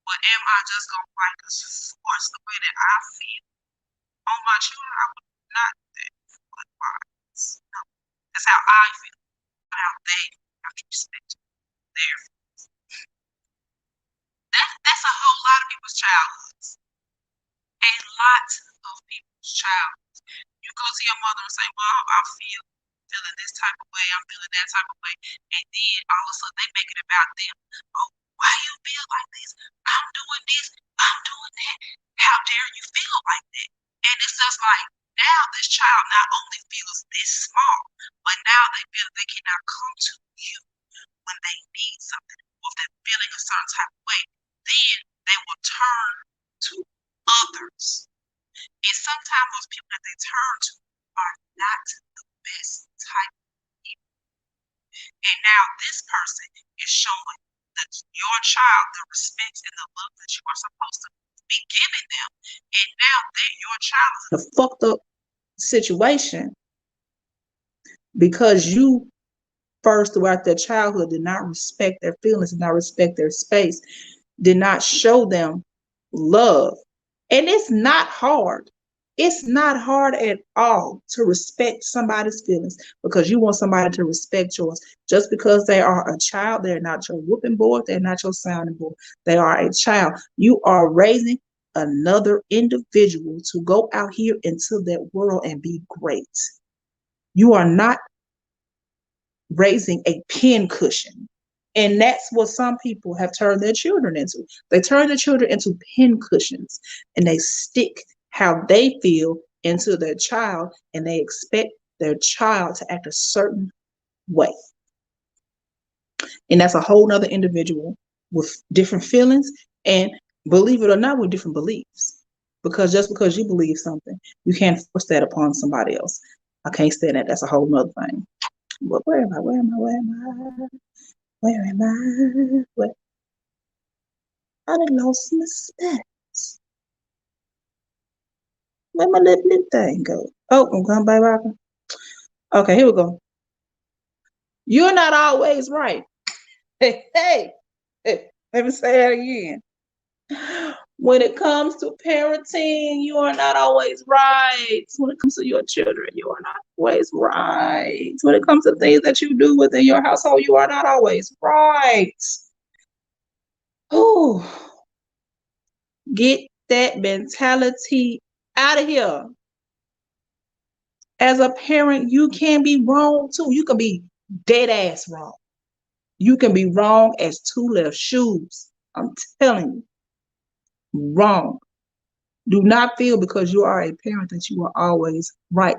But am I just going to like force the way that I feel on my children? I would not do that. But no. That's how I feel. Not how they have to respect their feelings. That's a whole lot of people's childhoods. A lot of people's childhoods. You go to your mother and say, Mom, I feeling this type of way, I'm feeling that type of way. And then all of a sudden they make it about them. Oh, why you feel like this? I'm doing this, I'm doing that. How dare you feel like that? And it's just like, now this child not only feels this small, but now they feel they cannot come to you when they need something, or if they're feeling a certain type of way, then they will turn to others. And sometimes those people that they turn to are not the best type of people. And now this person is showing that your child the respect and the love that you are supposed to be giving them. And now that your child is in a fucked up situation because you first throughout their childhood did not respect their feelings, did not respect their space, did not show them love. And it's not hard. It's not hard at all to respect somebody's feelings because you want somebody to respect yours. Just because they are a child, they're not your whooping board, they're not your sounding board. They are a child. You are raising another individual to go out here into that world and be great. You are not raising a pin cushion. And that's what some people have turned their children into. They turn their children into pin cushions and they stick how they feel into their child and they expect their child to act a certain way. And that's a whole nother individual with different feelings and, believe it or not, with different beliefs. Because just because you believe something, you can't force that upon somebody else. I can't stand that. That's a whole nother thing. But where am I? Where am I? Where am I? Where am I? Where? I done lost my steps. Where my little thing go? Oh, I'm going by Rocker. Okay, here we go. You're not always right. Hey, let me say that again. When it comes to parenting, you are not always right. When it comes to your children, you are not always right. When it comes to things that you do within your household, you are not always right. Oh, Get that mentality out of here. As a parent, you can be wrong too. You can be dead ass wrong. You can be wrong as two left shoes. I'm telling you, wrong. Do not feel because you are a parent that you are always right.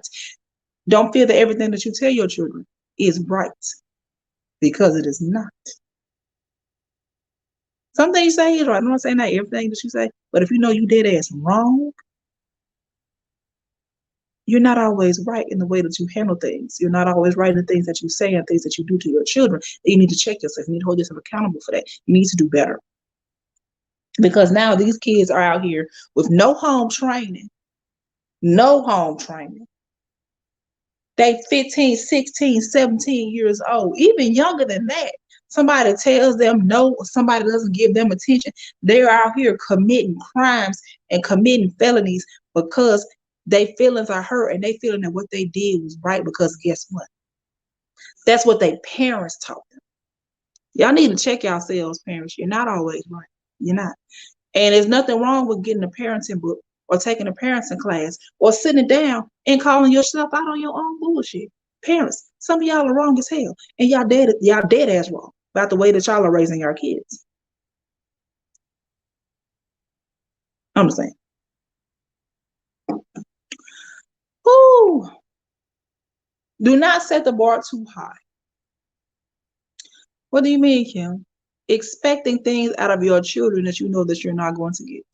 Don't feel that everything that you tell your children is right, because it is not. Something you say is right. I'm not saying that everything that you say, but if you know you dead ass wrong, you're not always right in the way that you handle things. You're not always right in the things that you say and things that you do to your children. You need to check yourself. You need to hold yourself accountable for that. You need to do better. Because now these kids are out here with no home training. No home training. They 15, 16, 17 years old, even younger than that. Somebody tells them no, or somebody doesn't give them attention. They're out here committing crimes and committing felonies because their feelings are hurt and they feeling that what they did was right, because guess what? That's what their parents taught them. Y'all need to check yourselves, parents. You're not always right. You're not. And there's nothing wrong with getting a parenting book or taking a parenting class or sitting down and calling yourself out on your own bullshit. Parents, some of y'all are wrong as hell. And y'all dead ass wrong about the way that y'all are raising your kids. I'm just saying. Ooh. Do not set the bar too high. What do you mean, Kim? Expecting things out of your children that you know that you're not going to get.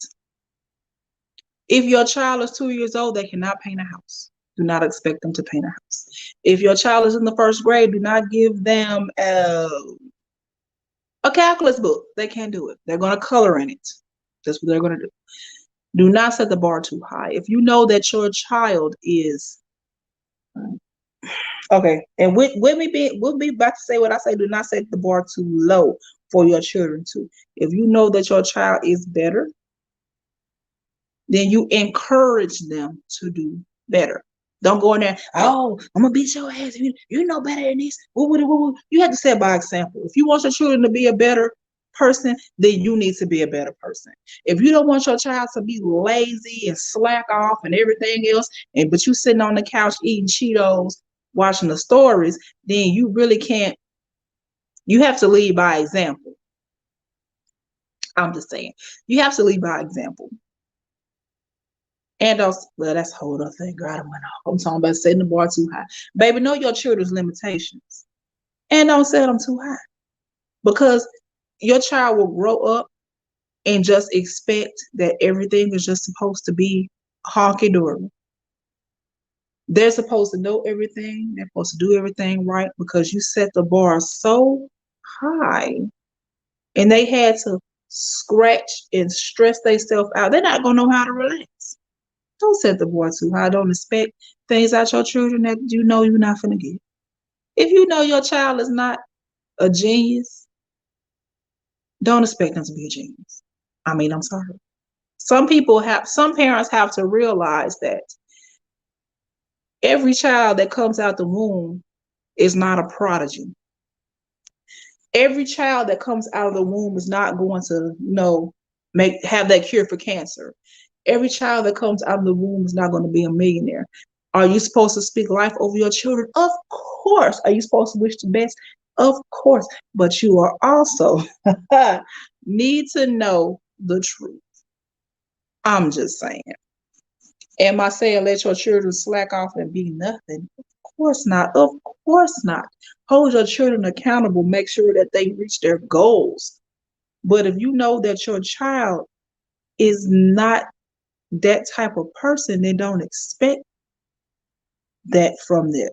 If your child is 2 years old, they cannot paint a house. Do not expect them to paint a house. If your child is in the first grade, do not give them a calculus book. They can't do it. They're going to color in it. That's what they're going to do. Do not set the bar too high. If you know that your child is okay, and we'll be about to say what I say. Do not set the bar too low for your children too. If you know that your child is better, then you encourage them to do better. Don't go in there, oh, I'm gonna beat your ass. You know better than this. You have to set by example. If you want your children to be a better person, then you need to be a better person. If you don't want your child to be lazy and slack off and everything else, but you sitting on the couch eating Cheetos, watching the stories, then you really can't. You have to lead by example. I'm just saying, you have to lead by example. And also, well, that's a whole other thing, girl. I'm talking about setting the bar too high. Baby, know your children's limitations. And don't set them too high. Because your child will grow up and just expect that everything is just supposed to be honky-dory. They're supposed to know everything. They're supposed to do everything right because you set the bar so high. And they had to scratch and stress themselves out. They're not going to know how to relax. Don't set the bar too high. Don't expect things out your children that you know you're not going to get. If you know your child is not a genius, don't expect them to be a genius. I'm sorry. Some parents have to realize that every child that comes out the womb is not a prodigy. Every child that comes out of the womb is not going to, have that cure for cancer. Every child that comes out of the womb is not going to be a millionaire. Are you supposed to speak life over your children? Of course. Are you supposed to wish the best? Of course. But you are also need to know the truth. I'm just saying. Am I saying let your children slack off and be nothing? Of course not. Of course not. Hold your children accountable. Make sure that they reach their goals. But if you know that your child is not that type of person, then don't expect that from them.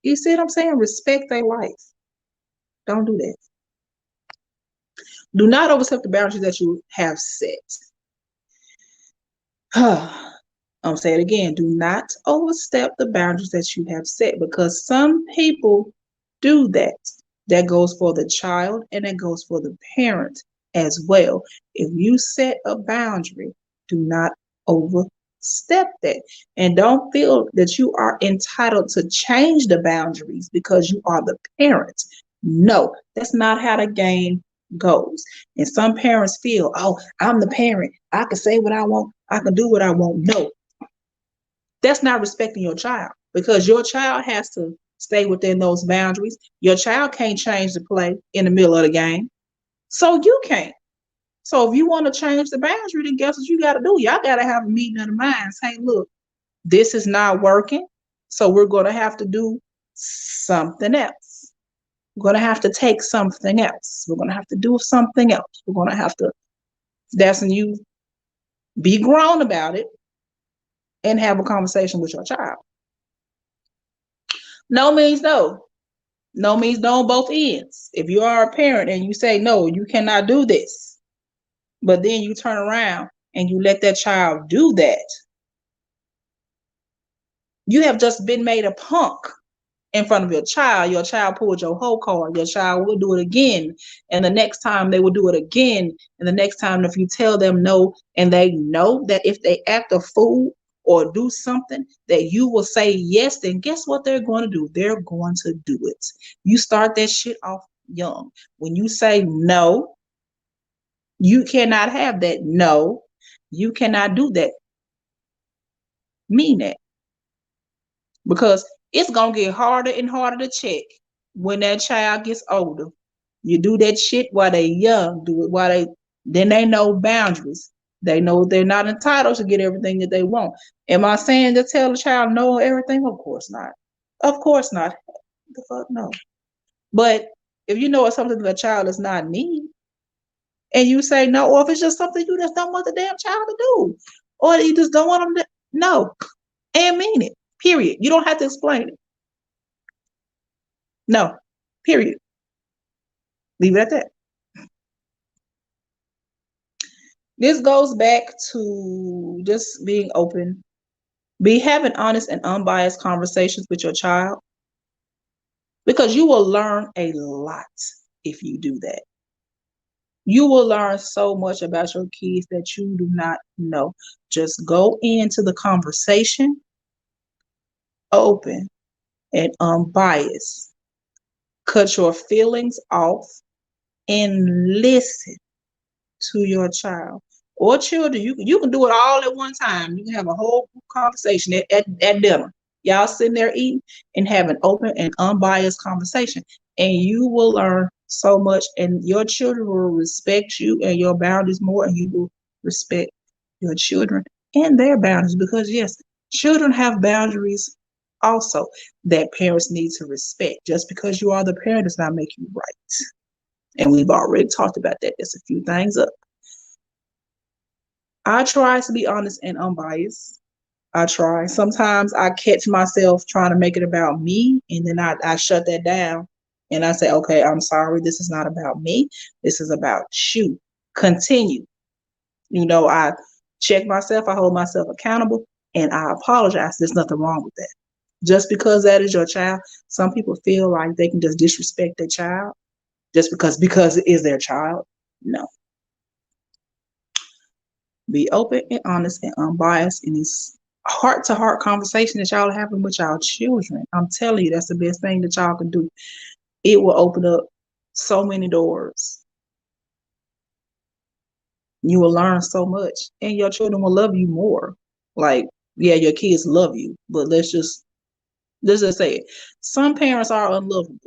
You see what I'm saying? Respect their life. Don't do that. Do not overstep the boundaries that you have set. I'm saying it again. Do not overstep the boundaries that you have set, because some people do that. That goes for the child and that goes for the parent as well. If you set a boundary, do not overstep that. And don't feel that you are entitled to change the boundaries because you are the parent. No, that's not how the game goes. And some parents feel, oh, I'm the parent. I can say what I want. I can do what I want. No, that's not respecting your child because your child has to stay within those boundaries. Your child can't change the play in the middle of the game. So you can't. So if you want to change the boundary, then guess what you got to do? Y'all got to have a meeting of the minds. Hey, look, this is not working. So we're going to have to do something else. We're going to have to take something else. We're going to have to do something else. We're going to have to, that's when you be grown about it and have a conversation with your child. No means no. No means no on both ends. If you are a parent and you say, no, you cannot do this, but then you turn around and you let that child do that, you have just been made a punk in front of your child. Your child pulled your whole card. Your child will do it again. And the next time they will do it again. And the next time, if you tell them no, and they know that if they act a fool or do something that you will say yes, then guess what they're going to do? They're going to do it. You start that shit off young. When you say no, you cannot have that. No, you cannot do that. Mean that. Because it's going to get harder and harder to check when that child gets older. You do that shit while they young, do it while then they know boundaries. They know they're not entitled to get everything that they want. Am I saying to tell the child no everything? Of course not. Of course not. The fuck no. But if you know it's something that a child does not need, and you say no, or if it's just something you just don't want the damn child to do, or you just don't want them to, no, and mean it. Period. You don't have to explain it. No. Period. Leave it at that. This goes back to just being open. Be having honest and unbiased conversations with your child because you will learn a lot if you do that. You will learn so much about your kids that you do not know. Just go into the conversation open and unbiased. Cut your feelings off and listen to your child or children. You can do it all at one time. You can have a whole conversation at dinner. Y'all sitting there eating and have an open and unbiased conversation. And you will learn so much, and your children will respect you and your boundaries more, and you will respect your children and their boundaries because, yes, children have boundaries also that parents need to respect. Just because you are the parent does not make you right. And we've already talked about that. There's a few things up. I try to be honest and unbiased. I try. Sometimes I catch myself trying to make it about me, and then I shut that down and I say, okay, I'm sorry. This is not about me. This is about you. Continue. I check myself. I hold myself accountable, and I apologize. There's nothing wrong with that. Just because that is your child, some people feel like they can just disrespect their child just because it is their child. No. Be open and honest and unbiased in these heart-to-heart conversations that y'all are having with y'all children. I'm telling you, that's the best thing that y'all can do. It will open up so many doors. You will learn so much, and your children will love you more. Like, yeah, your kids love you, but let's just say it. Some parents are unlovable.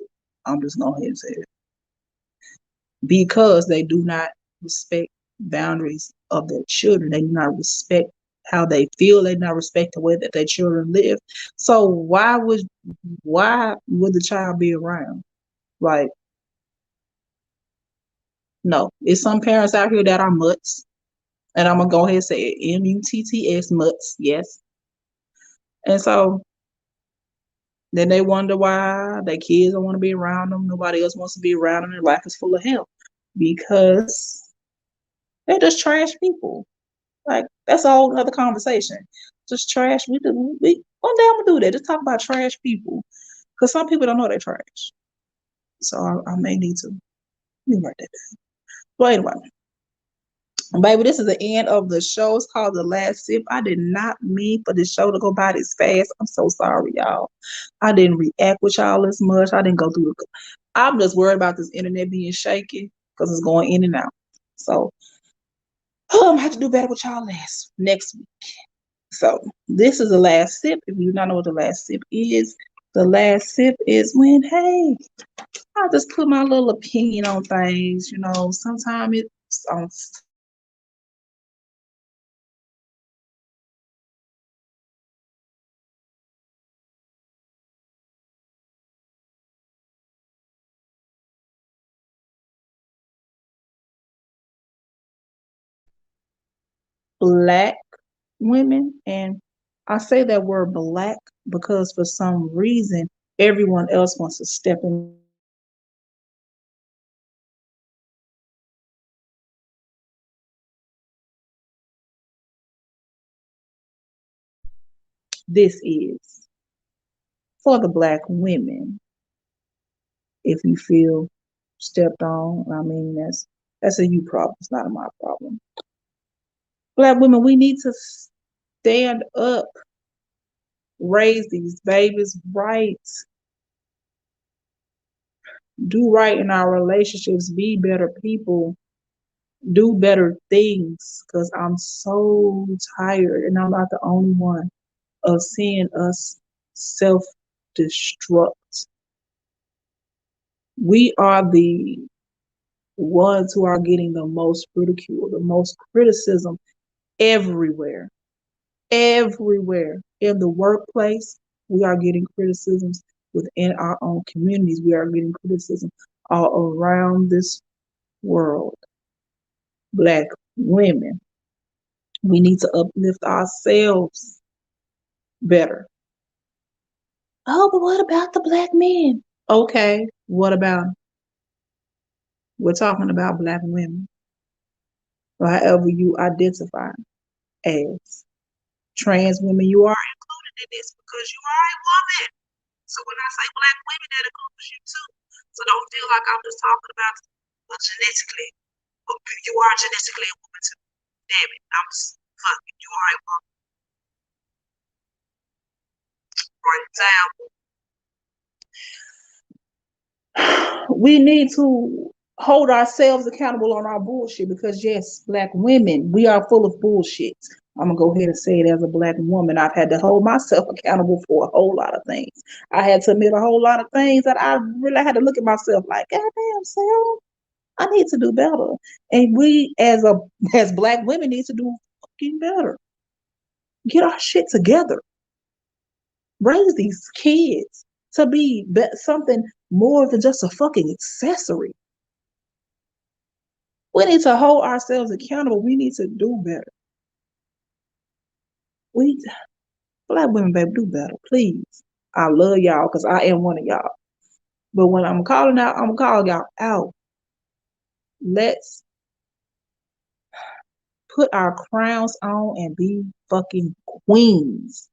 I'm just going ahead and say it. Because they do not respect boundaries of their children. They do not respect how they feel. They do not respect the way that their children live. So why would the child be around? Like, no. It's some parents out here that are mutts. And I'm gonna go ahead and say it. MUTTS, mutts, yes. And so then they wonder why their kids don't want to be around them. Nobody else wants to be around them. Their life is full of hell. Because they're just trash people. Like, that's a whole other conversation. Just trash. One day I'm gonna do that. Just talk about trash people, because some people don't know they're trash. So I may need to write that down. But anyway, baby, this is the end of the show. It's called The Last Sip. I did not mean for this show to go by this fast. I'm so sorry, y'all. I didn't react with y'all as much. I didn't go through I'm just worried about this internet being shaky. because it's going in and out. So I have to do better with y'all next week. So this is the last sip. If you don't know what the last sip is, the last sip is when, hey, I just put my little opinion on things. You know, sometimes it's on. Black women, and I say that word black because for some reason everyone else wants to step in. This is for the black women. If you feel stepped on, I mean that's a you problem. It's not a my problem. Black women, we need to stand up, raise these babies right, do right in our relationships, be better people, do better things. Because I'm so tired, and I'm not the only one, of seeing us self destruct. We are the ones who are getting the most ridicule, the most criticism everywhere. Everywhere. In the workplace, we are getting criticisms. Within our own communities, we are getting criticism all around this world. Black women, we need to uplift ourselves better. Oh, but what about the black men? Okay, what about 'em? We're talking about black women, or however you identify as. Trans women, you are included in this because you are a woman. So when I say black women, that includes you too. So don't feel like I'm just talking about genetically. You are genetically a woman too. Damn it, I'm fucking. You are a woman. For example, we need to hold ourselves accountable on our bullshit because yes, black women, we are full of bullshit. I'm gonna go ahead and say it as a black woman. I've had to hold myself accountable for a whole lot of things. I had to admit a whole lot of things that I really had to look at myself like, God damn, self, I need to do better. And we as black women need to do fucking better. Get our shit together. Raise these kids to be something more than just a fucking accessory. We need to hold ourselves accountable. We need to do better. We black women, baby, do better, please. I love y'all because I am one of y'all. But when I'm calling out, I'm calling y'all out. Let's put our crowns on and be fucking queens.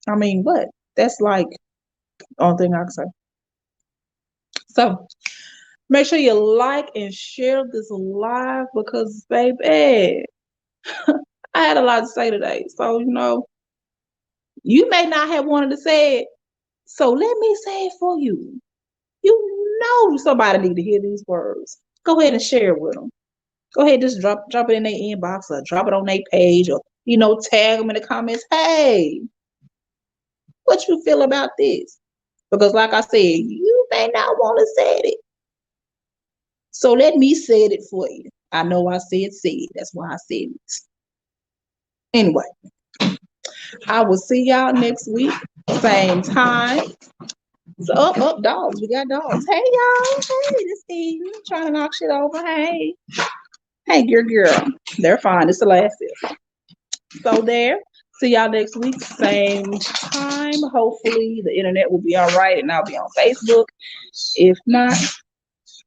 I mean, what? That's like the only thing I can say. So make sure you like and share this live because, baby, I had a lot to say today. So, you may not have wanted to say it. So let me say it for you. You know somebody need to hear these words. Go ahead and share it with them. Go ahead, just drop it in their inbox or drop it on their page or, tag them in the comments. Hey, what you feel about this? Because like I said, you may not want to say it. So let me say it for you. I know I said it. That's why I said it. Anyway, I will see y'all next week, same time. So up, dogs. We got dogs. Hey y'all. Hey, this evening. Trying to knock shit over. Hey. Hey, girl. They're fine. It's the last sip. So there. See y'all next week, same time. Hopefully the internet will be all right and I'll be on Facebook. If not,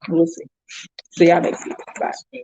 we'll see. See y'all next week. Bye.